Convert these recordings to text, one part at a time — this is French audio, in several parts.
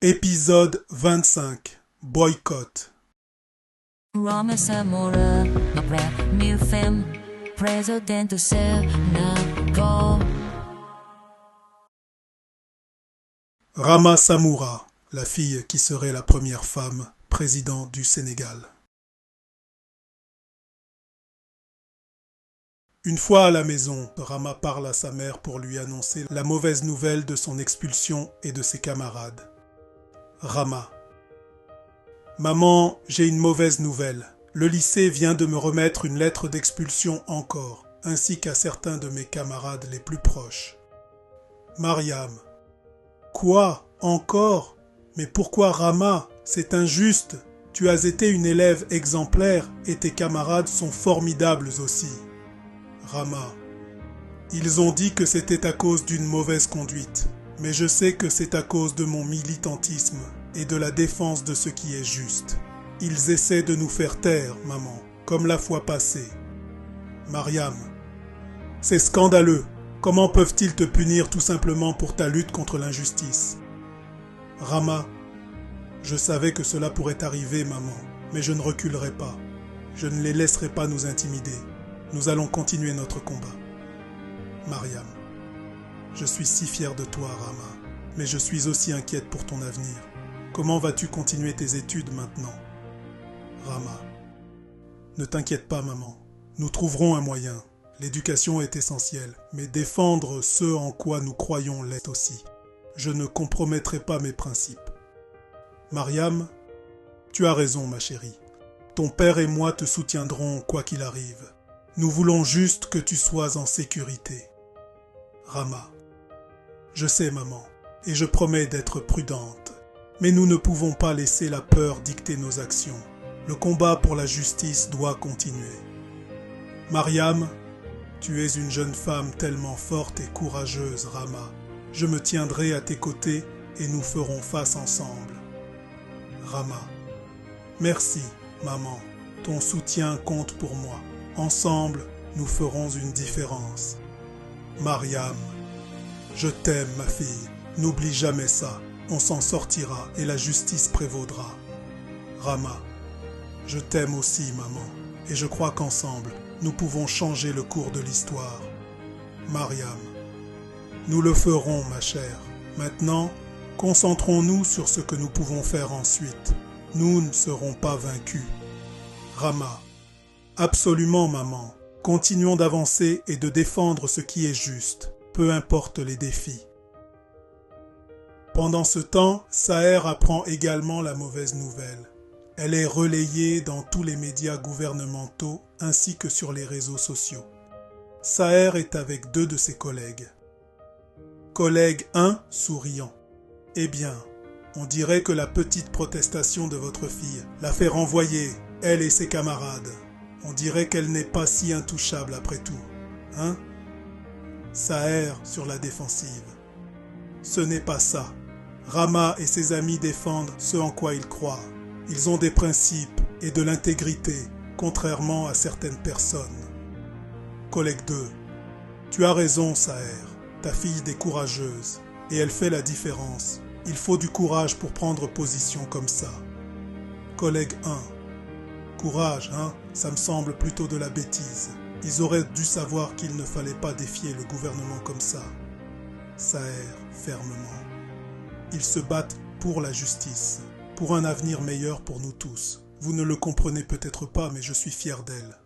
Épisode 25. Boycott. Rama Samura, a brand new film, President Sénégal. Rama Samoura, la fille qui serait la première femme président du Sénégal. Une fois à la maison, Rama parle à sa mère pour lui annoncer la mauvaise nouvelle de son expulsion et de ses camarades. Rama. Maman, j'ai une mauvaise nouvelle. Le lycée vient de me remettre une lettre d'expulsion encore, ainsi qu'à certains de mes camarades les plus proches. Mariam. Quoi? Encore? Mais pourquoi Rama? C'est injuste. Tu as été une élève exemplaire et tes camarades sont formidables aussi. Rama. Ils ont dit que c'était à cause d'une mauvaise conduite, mais je sais que c'est à cause de mon militantisme et de la défense de ce qui est juste. Ils essaient de nous faire taire, maman, comme la fois passée. Mariam. C'est scandaleux. Comment peuvent-ils te punir tout simplement pour ta lutte contre l'injustice? Rama. Je savais que cela pourrait arriver, maman, mais je ne reculerai pas. Je ne les laisserai pas nous intimider. Nous allons continuer notre combat. Mariam. Je suis si fier de toi, Rama, mais je suis aussi inquiète pour ton avenir. Comment vas-tu continuer tes études maintenant? Rama. Ne t'inquiète pas, maman. Nous trouverons un moyen. L'éducation est essentielle, mais défendre ce en quoi nous croyons l'est aussi. Je ne compromettrai pas mes principes. Mariam, tu as raison, ma chérie. Ton père et moi te soutiendrons quoi qu'il arrive. Nous voulons juste que tu sois en sécurité. Rama. Je sais, maman, et je promets d'être prudente. Mais nous ne pouvons pas laisser la peur dicter nos actions. Le combat pour la justice doit continuer. Mariam, tu es une jeune femme tellement forte et courageuse, Rama. Je me tiendrai à tes côtés et nous ferons face ensemble. Rama. Merci, maman. Ton soutien compte pour moi. Ensemble, nous ferons une différence. Mariam. Je t'aime, ma fille. N'oublie jamais ça. On s'en sortira et la justice prévaudra. Rama. Je t'aime aussi, maman. Et je crois qu'ensemble, nous pouvons changer le cours de l'histoire. Mariam. Nous le ferons, ma chère. Maintenant, concentrons-nous sur ce que nous pouvons faire ensuite. Nous ne serons pas vaincus. Rama. Absolument, maman. Continuons d'avancer et de défendre ce qui est juste, peu importe les défis. Pendant ce temps, Saher apprend également la mauvaise nouvelle. Elle est relayée dans tous les médias gouvernementaux ainsi que sur les réseaux sociaux. Saher est avec deux de ses collègues. Collègue 1, souriant. Eh bien, on dirait que la petite protestation de votre fille l'a fait renvoyer, elle et ses camarades. On dirait qu'elle n'est pas si intouchable après tout. Hein? Saher sur la défensive. Ce n'est pas ça. Rama et ses amis défendent ce en quoi ils croient. Ils ont des principes et de l'intégrité, contrairement à certaines personnes. Collègue 2. Tu as raison, Saher. Ta fille est courageuse et elle fait la différence. Il faut du courage pour prendre position comme ça. Collègue 1. Courage, hein? Ça me semble plutôt de la bêtise. Ils auraient dû savoir qu'il ne fallait pas défier le gouvernement comme ça. Saher, fermement. Ils se battent pour la justice, pour un avenir meilleur pour nous tous. Vous ne le comprenez peut-être pas, mais je suis fier d'elle.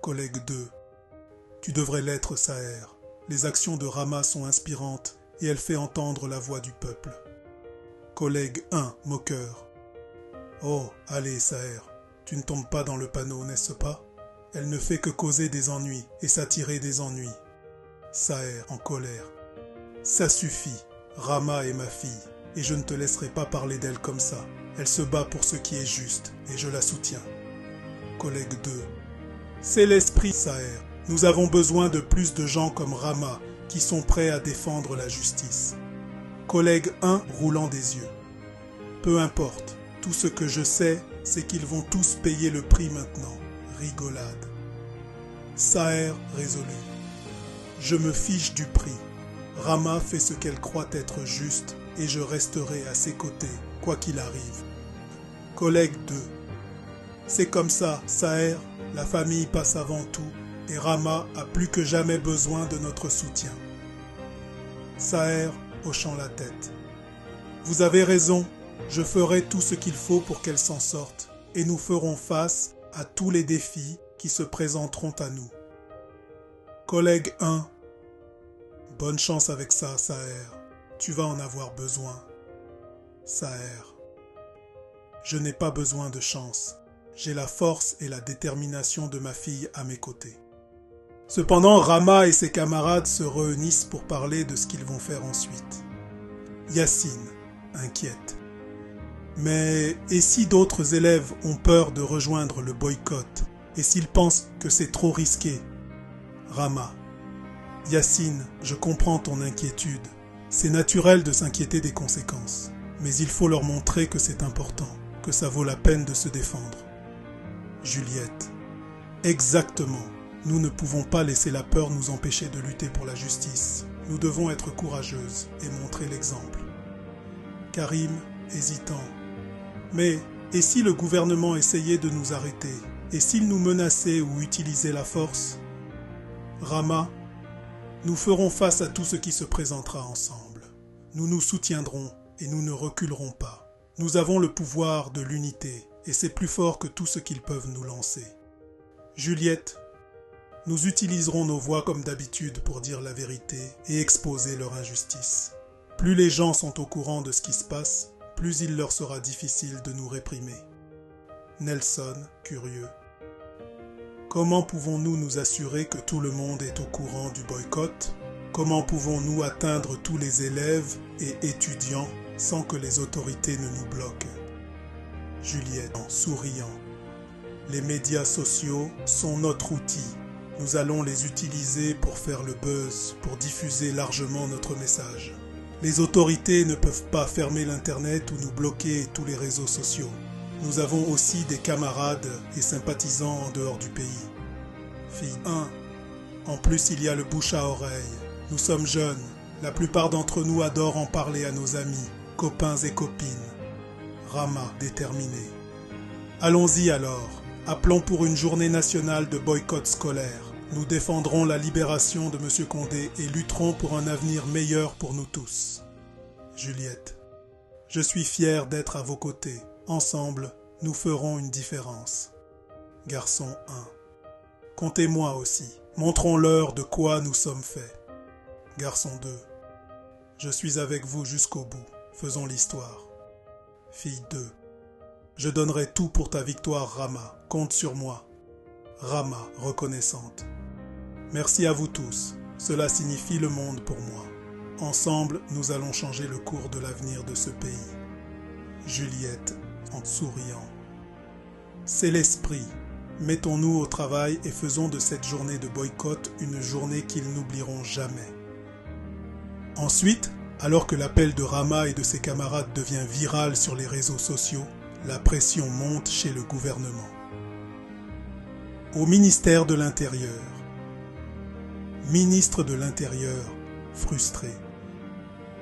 Collègue 2. Tu devrais l'être, Saher. Les actions de Rama sont inspirantes et elle fait entendre la voix du peuple. Collègue 1, moqueur. Oh, allez, Saher, tu ne tombes pas dans le panneau, n'est-ce pas? Elle ne fait que causer des ennuis et s'attirer des ennuis. Saher, en colère. Ça suffit. Rama est ma fille, et je ne te laisserai pas parler d'elle comme ça. Elle se bat pour ce qui est juste, et je la soutiens. Collègue 2. C'est l'esprit, Saher. Nous avons besoin de plus de gens comme Rama, qui sont prêts à défendre la justice. Collègue 1, roulant des yeux. Peu importe, tout ce que je sais, c'est qu'ils vont tous payer le prix maintenant. Rigolade. Saher, résolu. Je me fiche du prix. Rama fait ce qu'elle croit être juste et je resterai à ses côtés, quoi qu'il arrive. Collègue 2. C'est comme ça, Saher, la famille passe avant tout, et Rama a plus que jamais besoin de notre soutien. Saher, hochant la tête. Vous avez raison, je ferai tout ce qu'il faut pour qu'elle s'en sorte, et nous ferons face à tous les défis qui se présenteront à nous. Collègue 1. Bonne chance avec ça, Saher. Tu vas en avoir besoin. Saher. Je n'ai pas besoin de chance. J'ai la force et la détermination de ma fille à mes côtés. Cependant, Rama et ses camarades se réunissent pour parler de ce qu'ils vont faire ensuite. Yacine, inquiète. Mais et si d'autres élèves ont peur de rejoindre le boycott? Et s'ils pensent que c'est trop risqué? Rama. Yacine, je comprends ton inquiétude. C'est naturel de s'inquiéter des conséquences. Mais il faut leur montrer que c'est important, que ça vaut la peine de se défendre. Juliette. Exactement. Nous ne pouvons pas laisser la peur nous empêcher de lutter pour la justice. Nous devons être courageuses et montrer l'exemple. Karim, hésitant. Mais, et si le gouvernement essayait de nous arrêter? Et s'il nous menaçait ou utilisait la force? Rama, nous ferons face à tout ce qui se présentera ensemble. Nous nous soutiendrons et nous ne reculerons pas. Nous avons le pouvoir de l'unité et c'est plus fort que tout ce qu'ils peuvent nous lancer. Juliette, nous utiliserons nos voix comme d'habitude pour dire la vérité et exposer leur injustice. Plus les gens sont au courant de ce qui se passe, plus il leur sera difficile de nous réprimer. Nelson, curieux. Comment pouvons-nous nous assurer que tout le monde est au courant du boycott? Comment pouvons-nous atteindre tous les élèves et étudiants sans que les autorités ne nous bloquent? Juliette, en souriant. Les médias sociaux sont notre outil. Nous allons les utiliser pour faire le buzz, pour diffuser largement notre message. Les autorités ne peuvent pas fermer l'Internet ou nous bloquer tous les réseaux sociaux. Nous avons aussi des camarades et sympathisants en dehors du pays. Fille 1. En plus, il y a le bouche à oreille. Nous sommes jeunes. La plupart d'entre nous adorent en parler à nos amis, copains et copines. Rama, déterminé. Allons-y alors. Appelons pour une journée nationale de boycott scolaire. Nous défendrons la libération de M. Condé et lutterons pour un avenir meilleur pour nous tous. Juliette. Je suis fier d'être à vos côtés. Ensemble, nous ferons une différence. Garçon 1. Comptez-moi aussi. Montrons-leur de quoi nous sommes faits. Garçon 2. Je suis avec vous jusqu'au bout. Faisons l'histoire. Fille 2. Je donnerai tout pour ta victoire, Rama. Compte sur moi. Rama, reconnaissante. Merci à vous tous. Cela signifie le monde pour moi. Ensemble, nous allons changer le cours de l'avenir de ce pays. Juliette, en souriant. C'est l'esprit. Mettons-nous au travail et faisons de cette journée de boycott une journée qu'ils n'oublieront jamais. Ensuite, alors que l'appel de Rama et de ses camarades devient viral sur les réseaux sociaux, la pression monte chez le gouvernement. Au ministère de l'Intérieur. Ministre de l'Intérieur, frustré.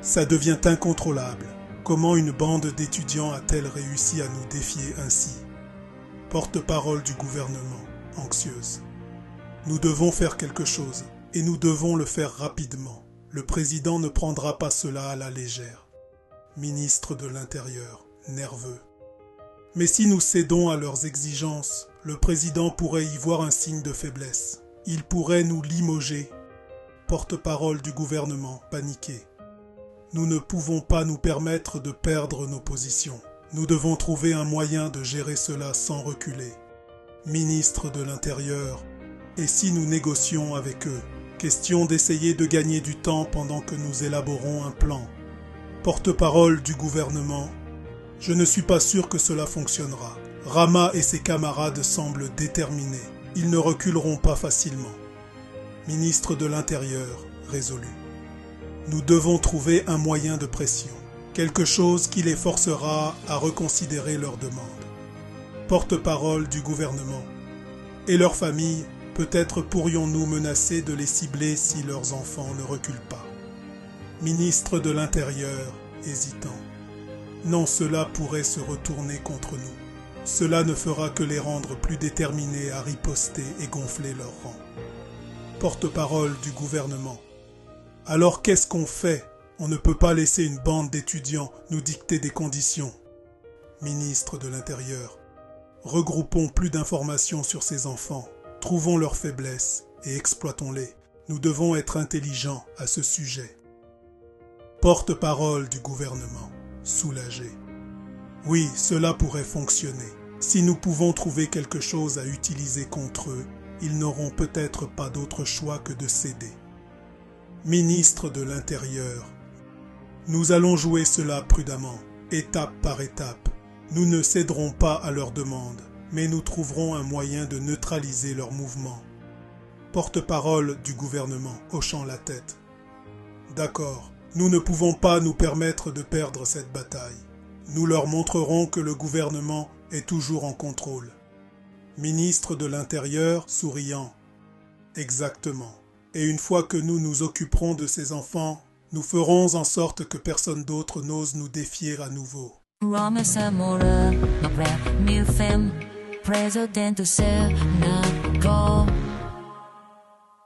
Ça devient incontrôlable. Comment une bande d'étudiants a-t-elle réussi à nous défier ainsi? Porte-parole du gouvernement, anxieuse. Nous devons faire quelque chose, et nous devons le faire rapidement. Le président ne prendra pas cela à la légère. Ministre de l'Intérieur, nerveux. Mais si nous cédons à leurs exigences, le président pourrait y voir un signe de faiblesse. Il pourrait nous limoger. Porte-parole du gouvernement, paniqué. Nous ne pouvons pas nous permettre de perdre nos positions. Nous devons trouver un moyen de gérer cela sans reculer. Ministre de l'Intérieur, et si nous négocions avec eux? Question d'essayer de gagner du temps pendant que nous élaborons un plan. Porte-parole du gouvernement, je ne suis pas sûr que cela fonctionnera. Rama et ses camarades semblent déterminés. Ils ne reculeront pas facilement. Ministre de l'Intérieur, résolu. Nous devons trouver un moyen de pression. Quelque chose qui les forcera à reconsidérer leurs demandes. Porte-parole du gouvernement. Et leurs familles, peut-être pourrions-nous menacer de les cibler si leurs enfants ne reculent pas. Ministre de l'Intérieur, hésitant. Non, cela pourrait se retourner contre nous. Cela ne fera que les rendre plus déterminés à riposter et gonfler leurs rangs. Porte-parole du gouvernement. Alors qu'est-ce qu'on fait? On ne peut pas laisser une bande d'étudiants nous dicter des conditions. Ministre de l'Intérieur. Regroupons plus d'informations sur ces enfants, trouvons leurs faiblesses et exploitons-les. Nous devons être intelligents à ce sujet. Porte-parole du gouvernement, soulagé. Oui, cela pourrait fonctionner. Si nous pouvons trouver quelque chose à utiliser contre eux, ils n'auront peut-être pas d'autre choix que de céder. Ministre de l'Intérieur. Nous allons jouer cela prudemment, étape par étape. Nous ne céderons pas à leurs demandes, mais nous trouverons un moyen de neutraliser leurs mouvements. Porte-parole du gouvernement, hochant la tête. D'accord, nous ne pouvons pas nous permettre de perdre cette bataille. Nous leur montrerons que le gouvernement est toujours en contrôle. Ministre de l'Intérieur, souriant. Exactement. Et une fois que nous nous occuperons de ces enfants, nous ferons en sorte que personne d'autre n'ose nous défier à nouveau. Rama Samora, ma brand new film, President to Senate, go.